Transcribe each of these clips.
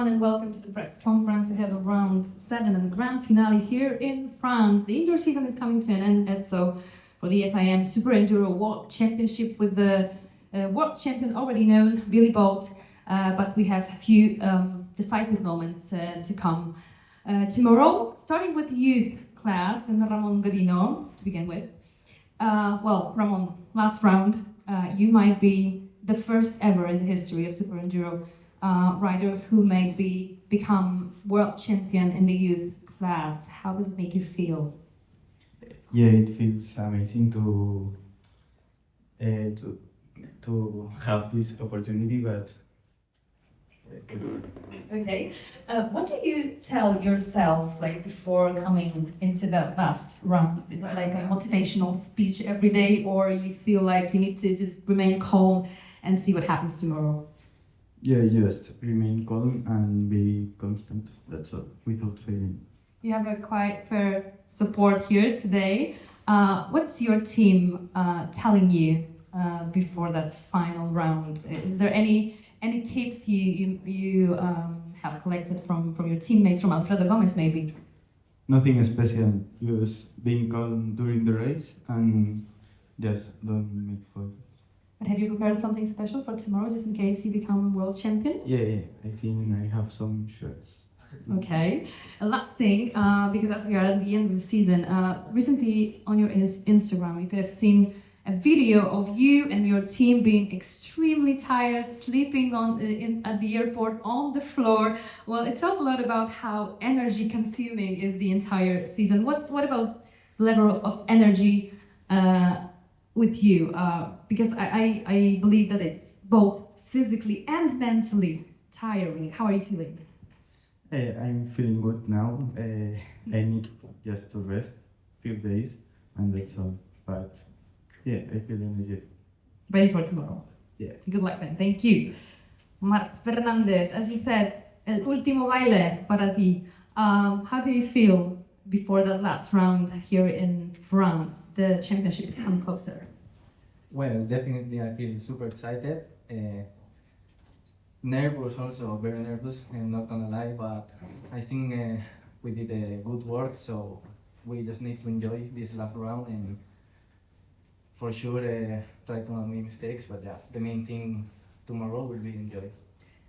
everyone, and welcome to the press conference ahead of round 7 and the grand finale here in France. The indoor season is coming to an end, as so for the FIM SuperEnduro World Championship with the world champion already known, Billy Bolt, but we have a few decisive moments to come. Tomorrow, starting with the youth class in the Ramon GODINO to begin with. Well, Ramon, last round, you might be the first ever in the history of SuperEnduro rider who may become world champion in the youth class. How does it make you feel? Yeah, it feels amazing to have this opportunity, but okay. What do you tell yourself like before coming into that last round? Is it like a motivational speech every day, or you feel like you need to just remain calm and see what happens tomorrow? yeah, just remain calm and be constant. That's all, without failing. You have a quite fair support here today. What's your team telling you before that final round? Is there any tips you have collected from your teammates, from Alfredo Gomez maybe? Nothing special, just being calm during the race and just don't make fault. But have you prepared something special for tomorrow, just in case you become world champion? Yeah, I think I have some shirts. Okay. Last thing, because as we are at the end of the season, recently on your Instagram, you could have seen a video of you and your team being extremely tired, sleeping at the airport on the floor. Well, it tells a lot about how energy consuming is the entire season. What about the level of energy with you? Because I believe that it's both physically and mentally tiring. How are you feeling? I'm feeling good now. I need just to rest a few days and that's all. But yeah, I feel energetic. Ready for tomorrow? Yeah. Good luck then. Thank you. Marc, Fernandez, as you said, el último baile para ti. How do you feel before that last round here in France? The championship is coming closer. Well, definitely I feel super excited. Nervous also, very nervous, I'm not gonna lie, but I think we did good work, so we just need to enjoy this last round and for sure try to not make mistakes, but yeah, the main thing tomorrow will be enjoy.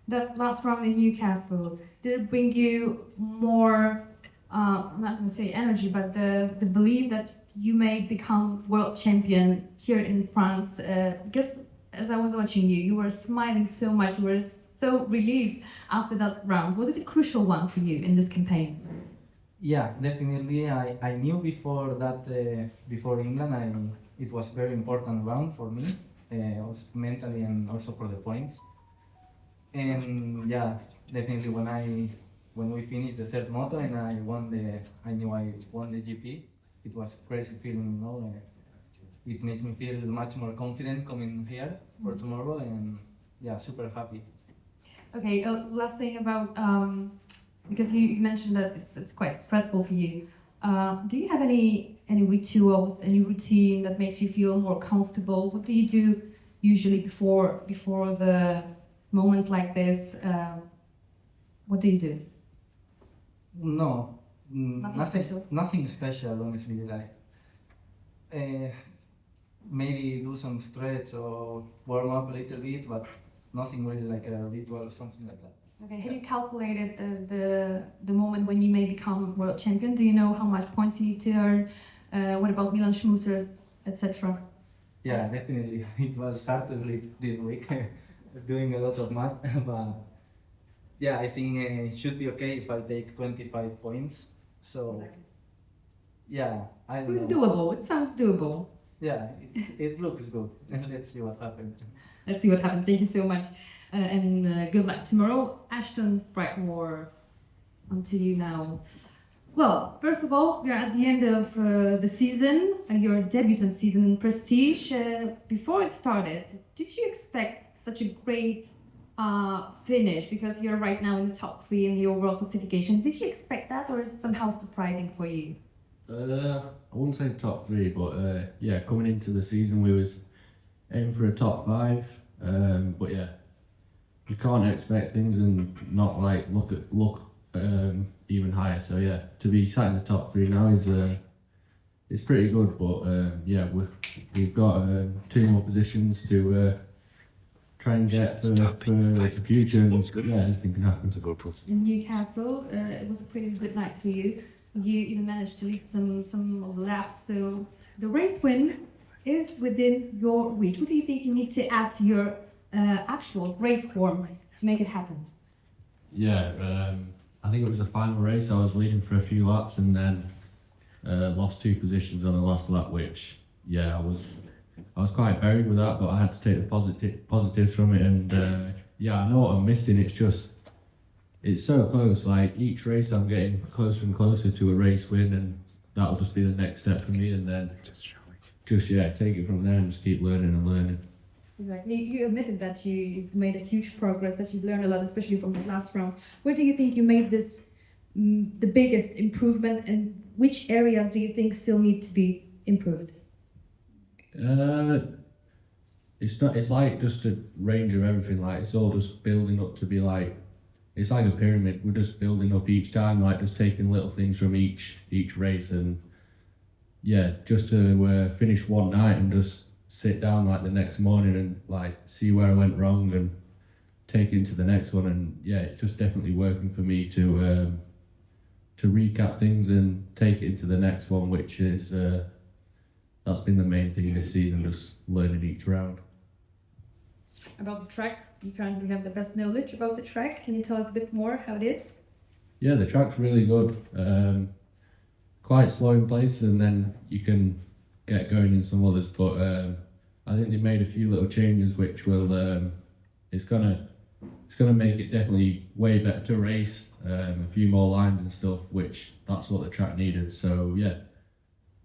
That last round in Newcastle, did it bring you more, I'm not gonna say energy, but the belief that you may become world champion here in France? Because as I was watching you, you were smiling so much, you were so relieved after that round. Was it a crucial one for you in this campaign? Yeah, definitely. I knew before that, before England, it was very important round for me, also mentally and also for the points. And yeah, definitely when we finished the third moto and I knew I won the GP. It was a crazy feeling, you know. It makes me feel much more confident coming here for tomorrow, and yeah, super happy. Okay, last thing about, because you mentioned that it's quite stressful for you. Do you have any rituals, any routine that makes you feel more comfortable? What do you do usually before the moments like this? What do you do? No, Nothing special, honestly. Like maybe do some stretch or warm up a little bit, but nothing really like a ritual or something like that. Okay, have you calculated the moment when you may become world champion? Do you know how much points you need to earn? What about Milan Schmusser, etc.? Yeah, definitely. It was hard to sleep this week, doing a lot of math, but yeah, I think it should be okay if I take 25 points. So yeah, So it's doable. It sounds doable. Yeah, it looks good. Let's see what happens. Let's see what happens. Thank you so much, and good luck tomorrow. Ashton, BRIGHTMORE, on to you now. Well, first of all, we are at the end of the season, your debutant season in Prestige. Before it started, did you expect such a great finish? Because you're right now in the top 3 in the overall classification. Did you expect that, or is it somehow surprising for you? I wouldn't say top 3, but yeah, coming into the season we was aiming for a top 5. But yeah, you can't expect things and not like look even higher. So yeah, to be sat in the top 3 now is it's pretty good. But yeah, we've got 2 more positions to try and get for the future. And yeah, anything can happen. In Newcastle, it was a pretty good night for you. You even managed to lead some of the laps, so the race win is within your reach. What do you think you need to add to your actual great form to make it happen? Yeah, I think it was the final race. I was leading for a few laps and then lost 2 positions on the last lap, which yeah, I was quite buried with that, but I had to take the positives from it. And yeah, I know what I'm missing. It's so close. Like each race, I'm getting closer and closer to a race win, and that'll just be the next step for me. And then just yeah, take it from there and just keep learning and learning. Exactly. You admitted that you've made a huge progress, that you've learned a lot, especially from the last round. Where do you think you made this the biggest improvement, and which areas do you think still need to be improved? It's like just a range of everything. Like it's all just building up to be like, it's like a pyramid. We're just building up each time, like just taking little things from each race. And yeah, just to finish one night and just sit down like the next morning and like see where I went wrong and take it into the next one. And yeah, it's just definitely working for me to recap things and take it into the next one, which is that's been the main thing this season, just learning each round. About the track, you currently have the best knowledge about the track. Can you tell us a bit more how it is? Yeah, the track's really good. Quite slow in places, and then you can get going in some others. But I think they made a few little changes, which will it's gonna make it definitely way better to race. A few more lines and stuff, which that's what the track needed. So yeah,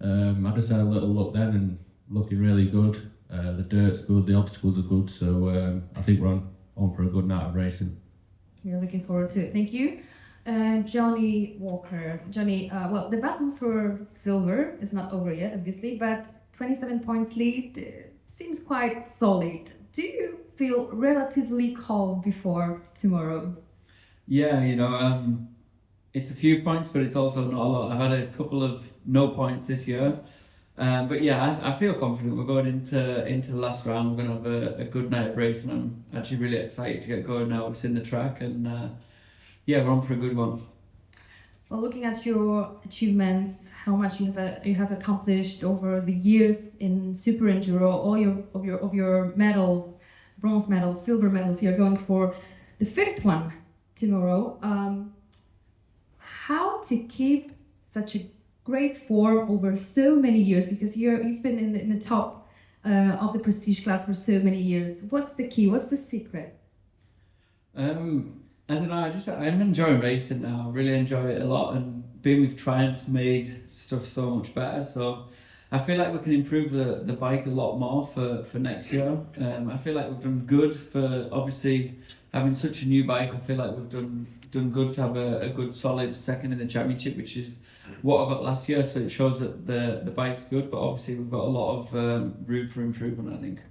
I just had a little look then and looking really good. The dirt's good, the obstacles are good, so I think we're on for a good night of racing. We're looking forward to it. Thank you. Jonny Walker. Jonny, well, the battle for silver is not over yet, obviously, but 27 points lead seems quite solid. Do you feel relatively calm before tomorrow? Yeah, it's a few points, but it's also not a lot. I've had a couple of no points this year. But yeah, I feel confident. We're going into the last round. We're going to have a good night of racing. I'm actually really excited to get going now. It's in the track, and yeah, we're on for a good one. Well, looking at your achievements, how much you have accomplished over the years in SuperEnduro, all of your medals, bronze medals, silver medals. You're going for the 5th one tomorrow. How to keep such a great form over so many years, because you've been in the top of the prestige class for so many years. What's the key? What's the secret? I don't know. I'm enjoying racing now. I really enjoy it a lot, and being with Triumph's made stuff so much better. So I feel like we can improve the bike a lot more for next year. I feel like we've done good for obviously having such a new bike. I feel like we've done good to have a good solid second in the championship, which is what I got last year. So it shows that the bike's good, but obviously we've got a lot of room for improvement, I think.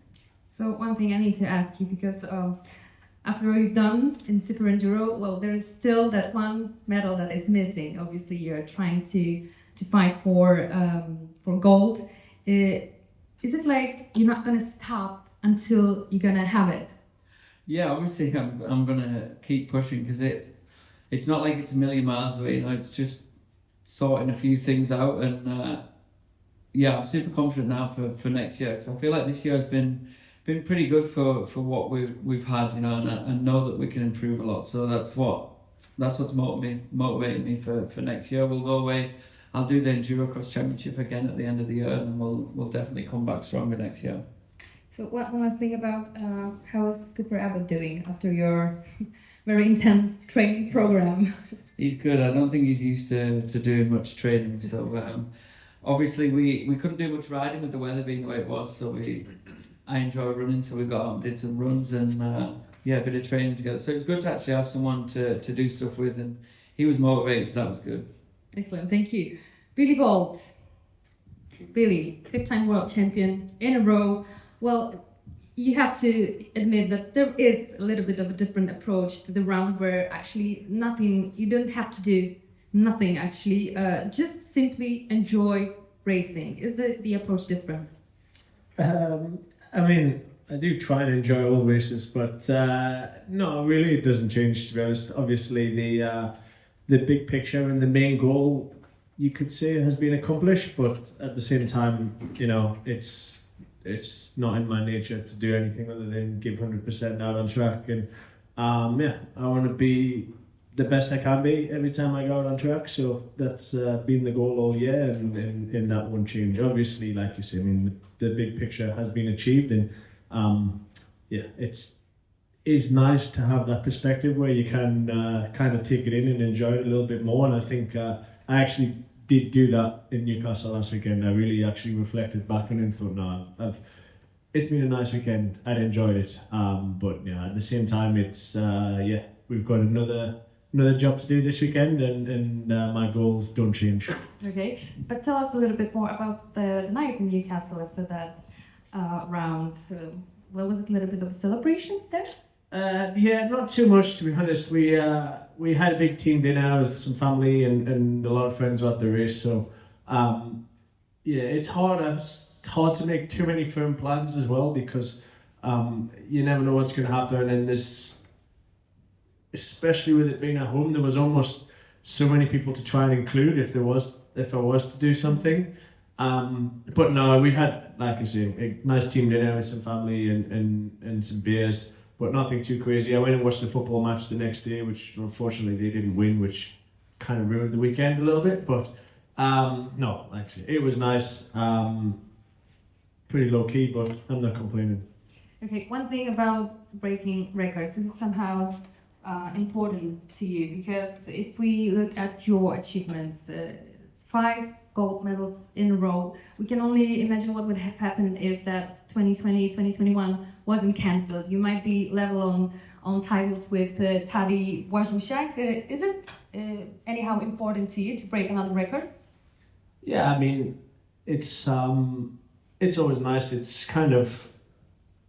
So one thing I need to ask you, because after what you've done in SuperEnduro, well, there is still that one medal that is missing. Obviously, you're trying to fight for gold. Is it like you're not going to stop until you're going to have it? Yeah, obviously I'm going to keep pushing, because it's not like it's a million miles away. It's just sorting a few things out, and yeah, I'm super confident now for next year, because I feel like this year has been pretty good for what we've had, and I know that we can improve a lot. So that's what's motivating me for next year. We'll go away. I'll do the Enduro Cross Championship again at the end of the year, and we'll definitely come back stronger next year. So one last thing about how is Cooper Abbott doing after your very intense training program? He's good. I don't think he's used to doing much training. So obviously we couldn't do much riding with the weather being the way it was. So I enjoy running. So we got out and did some runs, and yeah, a bit of training together. So it was good to actually have someone to do stuff with, and he was motivated. So that was good. Excellent. Thank you. Billy Bolt. Billy, 5th-time world champion in a row. Well, you have to admit that there is a little bit of a different approach to the round where actually nothing, you don't have to do nothing actually, just simply enjoy racing. Is the approach different? I mean, I do try and enjoy all races, but no, really it doesn't change, to be honest. Obviously the big picture and the main goal, you could say, has been accomplished, but at the same time, you know, it's not in my nature to do anything other than give 100% out on track. And yeah, I want to be the best I can be every time I go out on track. So that's been the goal all year, and that won't change. Obviously, like you say, I mean, the big picture has been achieved, and yeah, is nice to have that perspective where you can kind of take it in and enjoy it a little bit more. And I think I actually did do that in Newcastle last weekend. I really actually reflected back on it and thought, no, it's been a nice weekend. I'd enjoyed it. But yeah, at the same time, it's yeah, we've got another job to do this weekend, and my goals don't change. Okay, but tell us a little bit more about the night in Newcastle after that round. Well, was it a little bit of a celebration there? Yeah, not too much, to be honest. We had a big team dinner with some family and a lot of friends were at the race. So yeah, it's hard to make too many firm plans as well, because you never know what's going to happen. And this, especially with it being at home, there was almost so many people to try and include if I was to do something. But no, we had, like I say, a nice team dinner with some family and some beers, but nothing too crazy. I went and watched the football match the next day, which unfortunately they didn't win, which kind of ruined the weekend a little bit. But no, like I say, it was nice. Pretty low key, but I'm not complaining. Okay, one thing about breaking records, is it somehow important to you? Because if we look at your achievements, it's 5 gold medals in a row. We can only imagine what would have happened if that 2020, 2021 wasn't cancelled. You might be level on titles with Tadej Wojciechowski. Is it anyhow important to you to break another records? Yeah, I mean, it's always nice. It's kind of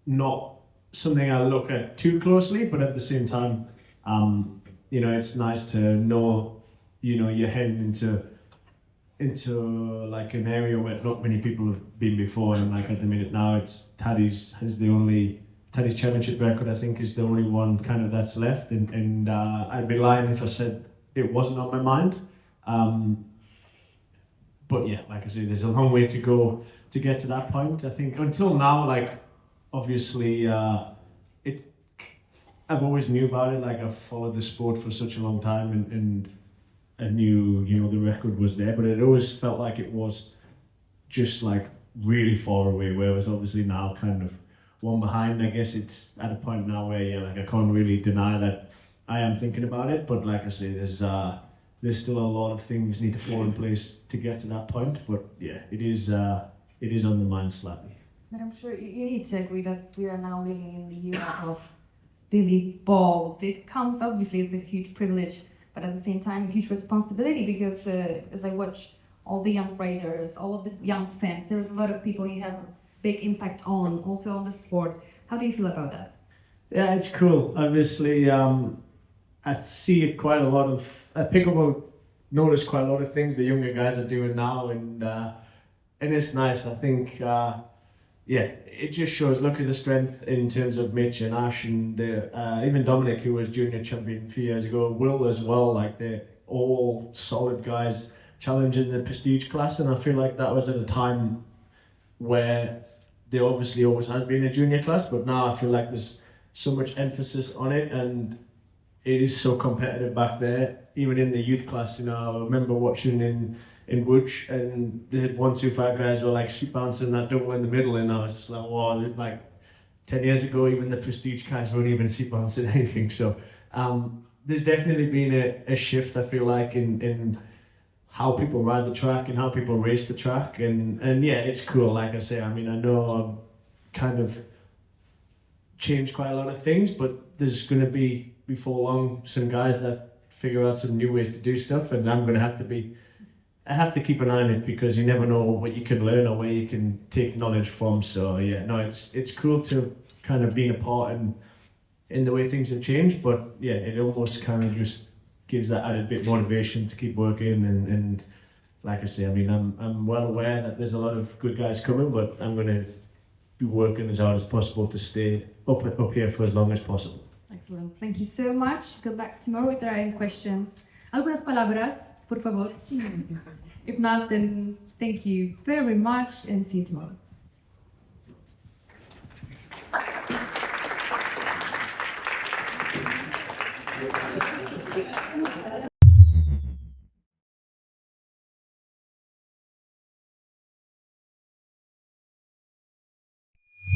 not something I look at too closely, but at the same time, you know, it's nice to know, you know, you're heading into like an area where not many people have been before, and like at the minute now, it's Tadej's championship record, I think, is the only one kind of that's left, and I'd be lying if I said it wasn't on my mind. But yeah, like I say, there's a long way to go to get to that point. I think until now, like obviously, I've always knew about it. Like I've followed the sport for such a long time, and I knew, you know, the record was there, but it always felt like it was just like really far away. Whereas obviously now, kind of one behind. I guess it's at a point now where like I can't really deny that I am thinking about it. But like I say, there's still a lot of things need to fall in place to get to that point. But yeah, it is on the mind slightly. But I'm sure you need to agree that we are now living in the era of Billy Bolt. It comes obviously as a huge privilege, but at the same time a huge responsibility, because as I watch all the young riders, all of the young fans, there's a lot of people you have a big impact on, also on the sport. How do you feel about that? Yeah, it's cool. Obviously, I see quite a lot of, notice quite a lot of things the younger guys are doing now, and it's nice. I think, yeah, it just shows, look at the strength in terms of Mitch and Ash, and even Dominic, who was junior champion a few years ago, Will as well. Like, they're all solid guys challenging the prestige class, and I feel like that was at a time where there obviously always has been a junior class, but now I feel like there's so much emphasis on it, and it is so competitive back there. Even in the youth class, you know, I remember watching in Łódź, and the 125 guys were like seat bouncing that double in the middle, and I was like, wow, like 10 years ago, even the prestige guys weren't even seat bouncing anything. So there's definitely been a shift, I feel like, in how people ride the track and how people race the track, and yeah, it's cool. Like I say, I mean, I know I've kind of changed quite a lot of things, but there's going to be, before long, some guys that figure out some new ways to do stuff, and I'm going to have to keep an eye on it, because you never know what you can learn or where you can take knowledge from. So yeah, no, it's cool to kind of been a part in the way things have changed. But yeah, it almost kind of just gives that added bit of motivation to keep working. And like I say, I mean, I'm well aware that there's a lot of good guys coming, but I'm going to be working as hard as possible to stay up here for as long as possible. Excellent. Thank you so much. Good luck tomorrow if there are any questions. Algunas palabras, por favor. If not, then thank you very much and see you tomorrow.